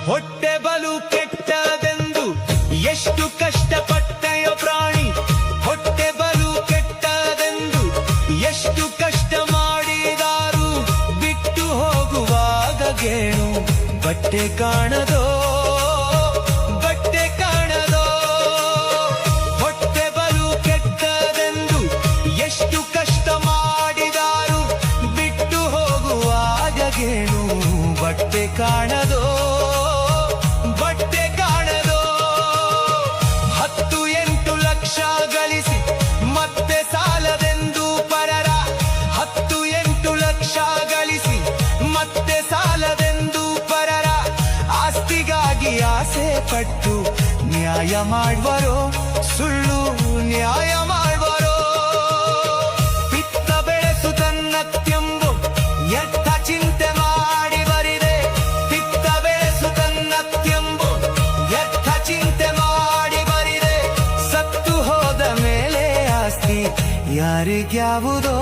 ಹೊಟ್ಟೆ ಬಲು ಕೆಟ್ಟದೆಂದು ಎಷ್ಟು ಕಷ್ಟಪಟ್ಟೆಯೋ ಪ್ರಾಣಿ. ಹೊಟ್ಟೆ ಬಲು ಕೆಟ್ಟದೆಂದು ಎಷ್ಟು ಕಷ್ಟ ಮಾಡಿದಾರು, ಬಿಟ್ಟು ಹೋಗುವಾಗ ಗೇಣು ಬಟ್ಟೆ ಕಾಣದೋ, ಬಟ್ಟೆ ಕಾಣದೋ. ಹೊಟ್ಟೆ ಬಲು ಕೆಟ್ಟದೆಂದು ಎಷ್ಟು ಕಷ್ಟ ಮಾಡಿದಾರು, ಬಿಟ್ಟು ಹೋಗುವಾಗ ಗೇಣು ಬಟ್ಟೆ ಕಾಣದೋ, ಬಟ್ಟೆ ಕಾಣದೋ. 10-8 ಲಕ್ಷ ಗಳಿಸಿ ಮತ್ತೆ ಸಾಲದೆಂದು ಪರರ, 10-8 ಲಕ್ಷ ಗಳಿಸಿ ಮತ್ತೆ ಸಾಲದೆಂದು ಪರರ ಆಸ್ತಿಗಾಗಿ ಆಸೆ ಪಟ್ಟು ನ್ಯಾಯ ಮಾಡುವರೋ, ಸುಳ್ಳು ನ್ಯಾಯ ಮಾಡುವರೋ. ಪಿತ್ತ ಬೆಳೆಸು ತನ್ನತ್ಯಂಬು ಎತ್ತ ಚಿಂತೆ ಮಾಡಿ ಬರಿದೆ, ಪಿತ್ತ ಬೆಳೆಸು ತನ್ನತ್ಯಂಬು ಎತ್ತ ಚಿಂತೆ ಮಾಡಿ ಬರಿದೆ. ಸತ್ತು ಹೋದ ಮೇಲೆ ಆಸ್ತಿ ಯಾರಿಗ್ಯಾವುದೋ.